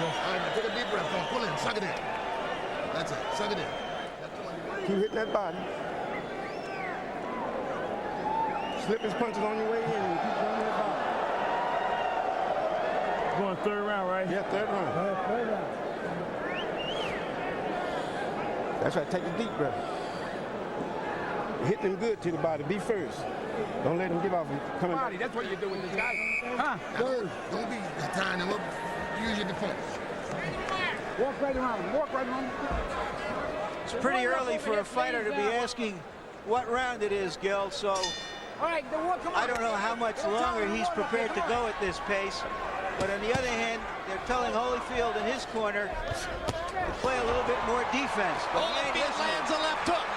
All right, now take a deep breath. Come on, pull in, suck it in. That's it, suck it in. Keep hitting that body. Slip his punches on your way in and keep running that body. Going third round, right? Yeah, third round. Third round. That's right, take a deep breath. Hitting him good to the body. Be first. Don't let him give off and come body. That's what you're doing, this guy. Huh? Don't be tying him up. Use your defense. Walk right around. Walk right around. It's pretty early for a fighter to be asking what round it is, Gil, so I don't know how much longer he's prepared to go at this pace. But on the other hand, they're telling Holyfield in his corner to play a little bit more defense. Holyfield lands a left hook,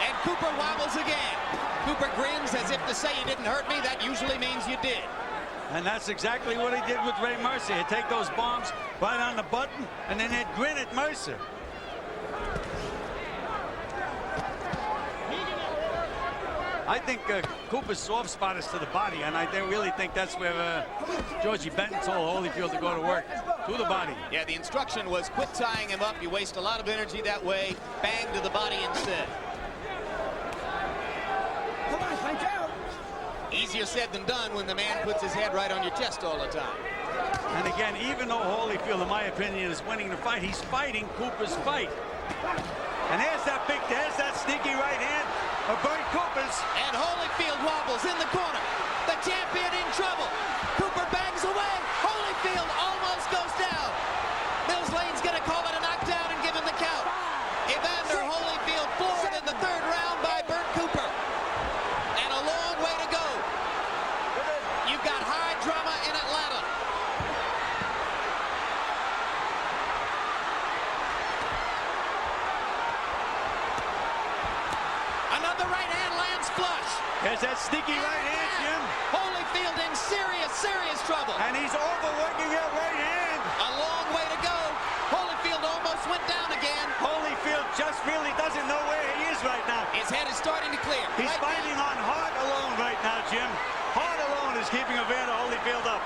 and Cooper wobbles again. Cooper grins as if to say, you didn't hurt me. That usually means you did. And that's exactly what he did with Ray Mercer. He'd take those bombs right on the button, and then he'd grin at Mercer. I think Cooper's soft spot is to the body, and I really think that's where Georgie Benton told Holyfield to go to work, to the body. Yeah, the instruction was quit tying him up. You waste a lot of energy that way. Bang to the body instead. Come on, punch out. Easier said than done when the man puts his head right on your chest all the time. And again, even though Holyfield, in my opinion, is winning the fight, he's fighting Cooper's fight. And there's that sneaky right hand of Bert Cooper's. And Holyfield wobbles in the corner. The champion in trouble. Cooper bangs away. Holyfield almost goes down. Mills Lane's going to call it a knockdown and give him the count. Evander Holyfield floored in the third round by Bert Cooper. And a long way to go. You've got high drama in Atlanta. Another right hand lands flush. There's that sneaky right hand, Jim. Holyfield in serious, serious trouble. And he's overworking that right hand. A long way to go. Holyfield almost went down again. Holyfield just really doesn't know where he is right now. His head is starting to clear. He's fighting on heart alone right now, Jim. Heart alone is keeping Evander Holyfield up.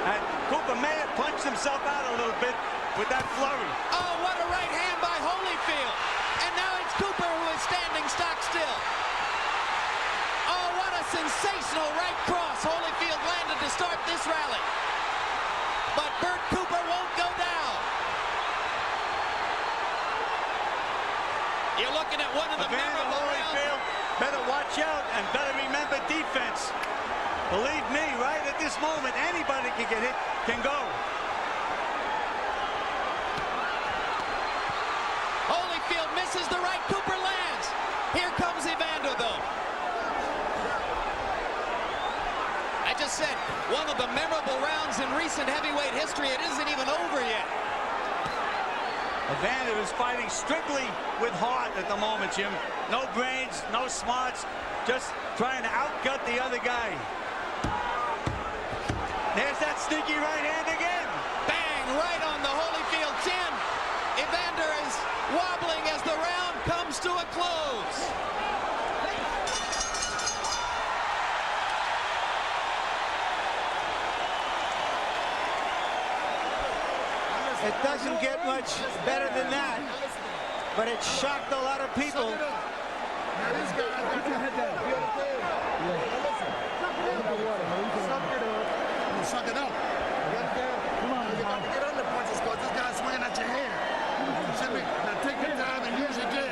And Cooper may have punched himself out a little bit with that flurry. Oh, what a right hand by Holyfield. And now it's Cooper who is standing stock still. Oh, what a sensational right cross Holyfield landed to start this rally. But Bert Cooper won't go down. You're looking at one of the Evander memorable Holyfield better watch out and better remember defense. Believe me, right at this moment, anybody can get hit, can go. Holyfield misses the right, Cooper lands. Here comes Evander, though. I just said, one of the memorable rounds in recent heavyweight history. It isn't even over yet. Evander is fighting strictly with heart at the moment, Jim. No brains, no smarts, just trying to outgut the other guy. There's that sneaky right hand again. Bang, right on the Holyfield chin. Evander is wobbling as the round comes to a close. It doesn't get much better than that, but it shocked a lot of people. Suck it up. Come on, you got to get under punches because this guy's swinging at your head. Now take your time and use your jab.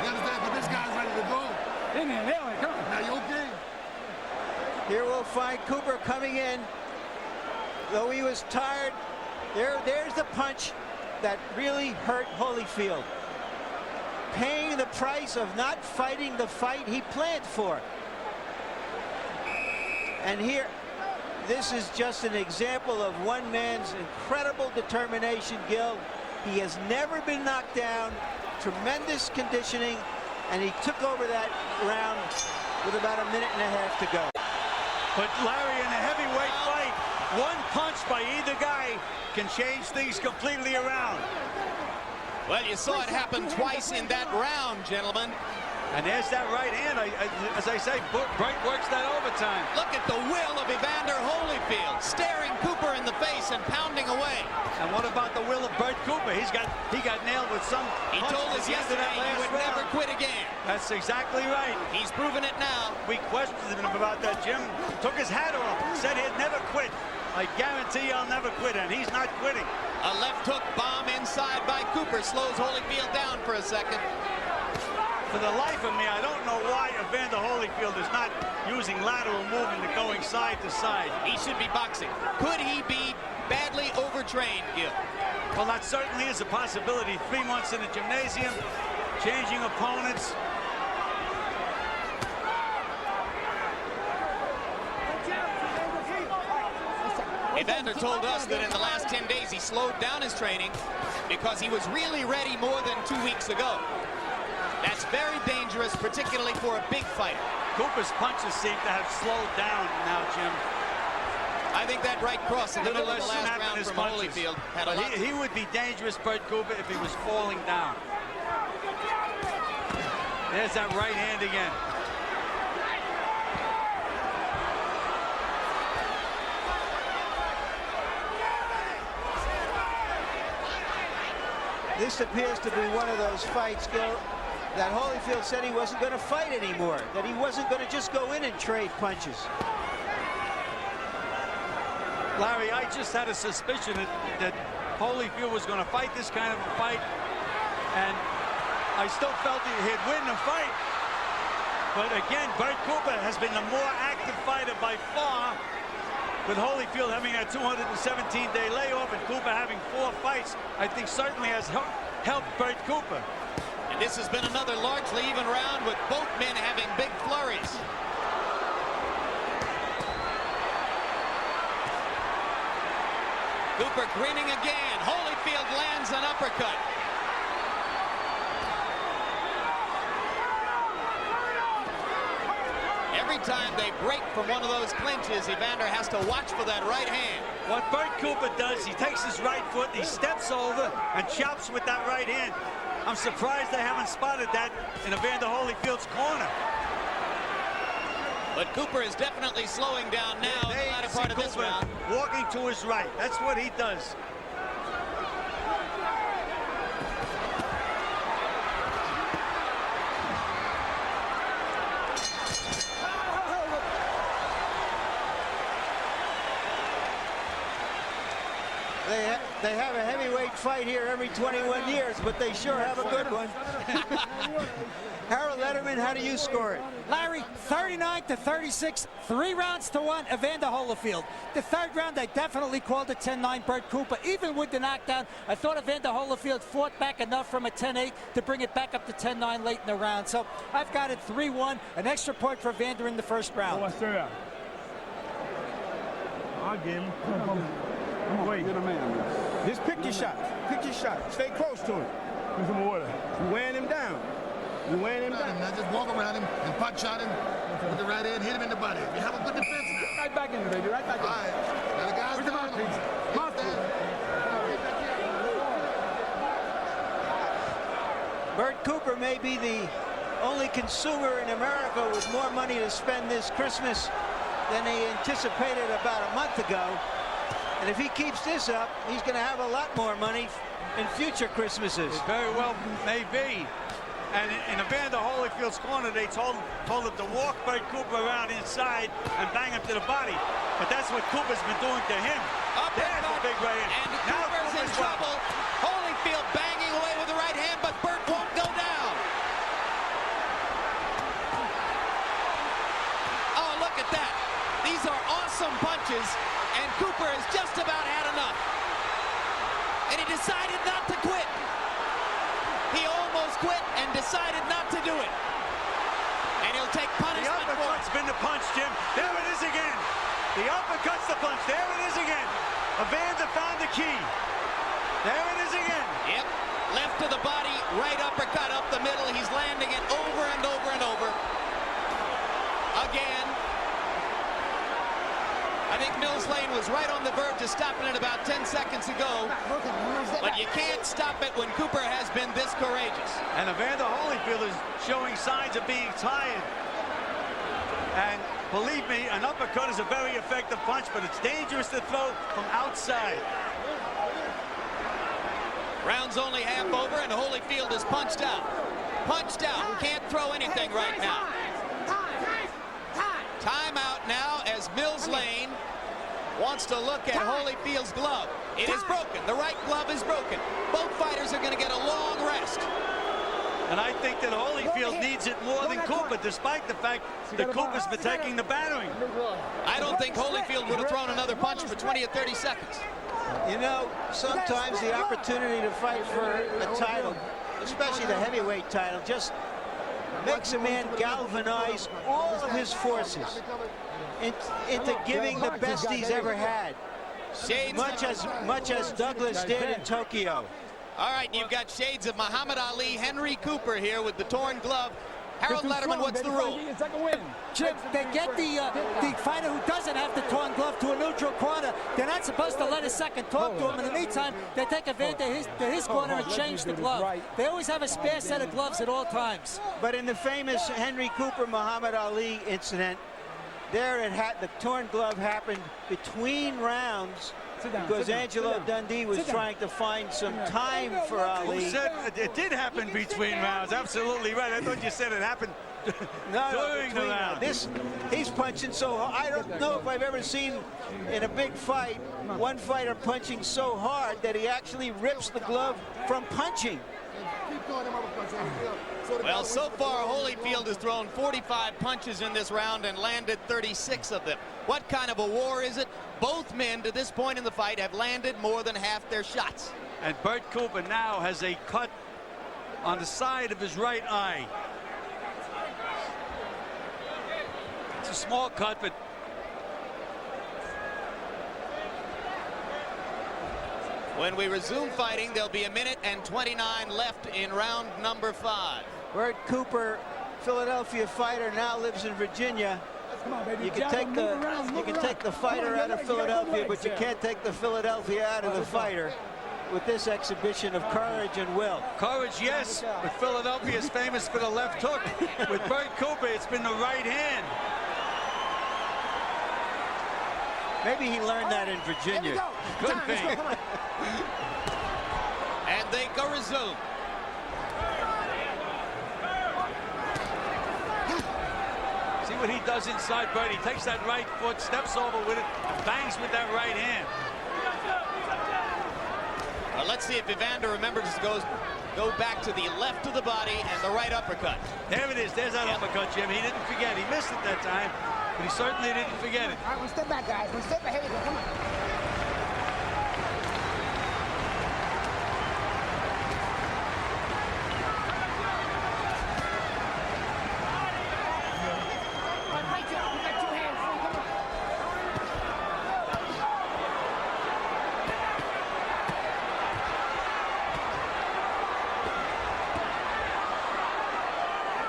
You understand? Because this guy's ready to go. Come on. Now you okay? Here we'll find Cooper coming in. Though he was tired, there's the punch that really hurt Holyfield. Paying the price of not fighting the fight he planned for. And here, this is just an example of one man's incredible determination, Gil. He has never been knocked down, tremendous conditioning, and he took over that round with about a minute and a half to go. But Larry, in a heavyweight fight, one punch by either guy can change things completely around. Well, you saw it happen twice in that round, gentlemen. And there's that right hand. As I say, Bert works that overtime. Look at the will of Evander Holyfield, staring Cooper in the face and pounding away. And what about the will of Bert Cooper? He got nailed with some. He told us yesterday he would never quit again. That's exactly right. He's proven it now. We questioned him about that, Jim. Took his hat off. Said he'd never quit. I guarantee I'll never quit, and he's not quitting. A left hook bomb inside by Cooper slows Holyfield down for a second. For the life of me, I don't know why Evander Holyfield is not using lateral movement and going side to side. He should be boxing. Could he be badly overtrained, Gil? Well, that certainly is a possibility. 3 months in the gymnasium, changing opponents. Evander told us that in the last 10 days he slowed down his training because he was really ready more than 2 weeks ago. That's very dangerous, particularly for a big fighter. Cooper's punches seem to have slowed down now, Jim. I think that right cross in the middle of the last round from Holyfield had a lot. He would be dangerous, Bert Cooper, if he was falling down. There's that right hand again. This appears to be one of those fights, Gil, that Holyfield said he wasn't going to fight anymore, that he wasn't going to just go in and trade punches. Larry, I just had a suspicion that Holyfield was going to fight this kind of a fight, and I still felt he'd win the fight. But again, Bert Cooper has been the more active fighter by far, with Holyfield having a 217-day layoff and Cooper having 4 fights. I think certainly has helped Bert Cooper. And this has been another largely even round with both men having big flurries. Cooper grinning again. Holyfield lands an uppercut. Every time they break from one of those clinches, Evander has to watch for that right hand. What Bert Cooper does, he takes his right foot, he steps over and chops with that right hand. I'm surprised they haven't spotted that in Evander Holyfield's corner. But Cooper is definitely slowing down now in the latter part of this round. Walking to his right. That's what he does. They have a heavyweight fight here every 21 years, but they sure have a good one. Harold Letterman, how do you score it? Larry, 39-36, 3 rounds to 1, Evander Holyfield. The third round, they definitely called it 10-9 Bert Cooper. Even with the knockdown, I thought Evander Holyfield fought back enough from a 10-8 to bring it back up to 10-9 late in the round. So I've got it 3-1, an extra point for Evander in the first round. I'll give him. Come on, wait. Get a man. Just pick your shot. Pick your shot. Stay close to him. Get some water. You're wearing him down. You're wearing him down. Now just walk around him and punch shot him with the right hand, hit him in the body. You have a good defense now. Right back in there, baby. Right back in there. All right. Now the guy's Where's the down. mouthpiece? Mouthpiece. Bert Cooper may be the only consumer in America with more money to spend this Christmas than he anticipated about a month ago. And if he keeps this up, he's going to have a lot more money in future Christmases. It very well may be. And in Evander Holyfield's corner, they told him to walk Bert Cooper around inside and bang him to the body. But that's what Cooper's been doing to him. There's a big right hand. And Cooper's in trouble. Holyfield banging away with the right hand, but Bert won't go down. Oh, look at that. These are awesome punches, and Cooper has just about had enough. And he decided not to quit. He almost quit and decided not to do it. And he'll take punishment for it. The uppercut's been the punch, Jim. There it is again. The uppercut's the punch. There it is again. Evander found the key. There it is again. Yep. Left to the body, right uppercut up the middle. He's landing it over and over and over. Again. I think Mills Lane was right on the verge of stopping it about 10 seconds ago. But you can't stop it when Cooper has been this courageous. And Evander Holyfield is showing signs of being tired. And believe me, an uppercut is a very effective punch, but it's dangerous to throw from outside. Round's only half over, and Holyfield is punched out. Punched out. Can't throw anything right now. Timeout now as Mills Lane wants to look at Holyfield's glove. It is broken. The right glove is broken. Both fighters are going to get a long rest. And I think that Holyfield needs it more than Cooper, despite the fact that Cooper's been taking the battering. I don't think Holyfield would have thrown another punch for 20 or 30 seconds. You know, sometimes the opportunity to fight for a title, especially the heavyweight title, just makes a man galvanize all of his forces into giving the best he's ever had. Much as Douglas did in Tokyo. All right, you've got shades of Muhammad Ali, Henry Cooper here with the torn glove. Harold Letterman, what's the rule? Jim, they get the fighter who doesn't have the torn glove to a neutral corner. They're not supposed to let a second talk to him. In the meantime, they take advantage to his corner and change the glove. They always have a spare set of gloves at all times. But in the famous Henry Cooper Muhammad Ali incident, there the torn glove happened between rounds because Angelo Dundee was trying to find some time for Ali. Who said it did happen between rounds? Absolutely right. I thought you said it happened during the round. He's punching so hard. I don't know if I've ever seen in a big fight one fighter punching so hard that he actually rips the glove from punching. Well, so far, Holyfield has thrown 45 punches in this round and landed 36 of them. What kind of a war is it? Both men, to this point in the fight, have landed more than half their shots. And Bert Cooper now has a cut on the side of his right eye. It's a small cut, but when we resume fighting, there'll be 1:29 left in round number 5. Bert Cooper, Philadelphia fighter, now lives in Virginia. You can take the fighter out of Philadelphia, but you can't take the Philadelphia out of the fighter with this exhibition of courage and will. Courage, yes, but Philadelphia is famous for the left hook. With Bert Cooper, it's been the right hand. Maybe he learned that in Virginia. Could be. And they go resume. See what he does inside Bert. He takes that right foot, steps over with it, and bangs with that right hand. Well, let's see if Evander remembers to go back to the left of the body and the right uppercut. There it is. There's that uppercut, Jim. He didn't forget. He missed it that time, but he certainly didn't forget it. All right, one step back, guys. One step ahead. Come on.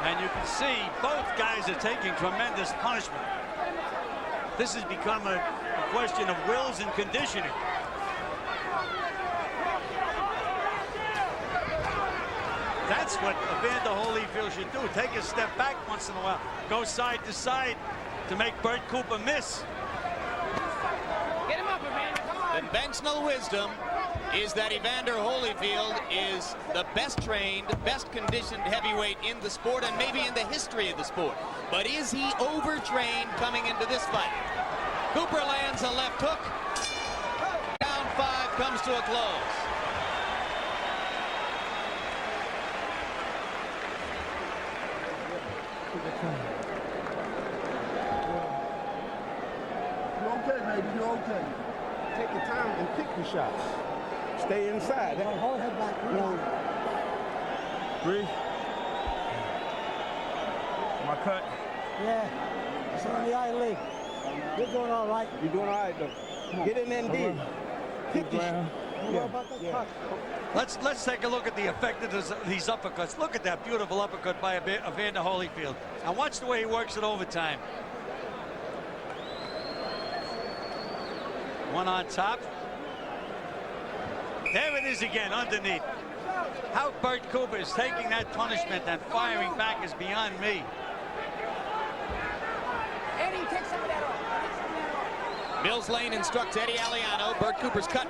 And you can see both guys are taking tremendous punishment. This has become a question of wills and conditioning. That's what Evander Holyfield should do. Take a step back once in a while. Go side to side to make Bert Cooper miss. Get him up, Evander. Come on. Conventional wisdom is that Evander Holyfield is the best trained, best conditioned heavyweight in the sport and maybe in the history of the sport. But is he overtrained coming into this fight? Cooper lands a left hook. Round 5 comes to a close. You're okay, baby. You're okay. Take your time and pick your shots. Stay inside. Hold her back. Breathe. My cut. Yeah. It's on the eye leg. You're doing all right. You're doing all right, though. Get in and dig. Pick your shot. Let's take a look at the effectiveness of these uppercuts. Look at that beautiful uppercut by Evander Holyfield. And watch the way he works it overtime. One on top. There it is again, underneath. How Bert Cooper is taking that punishment and firing back is beyond me. Mills Lane instructs Eddie Aliano. Bert Cooper's cut.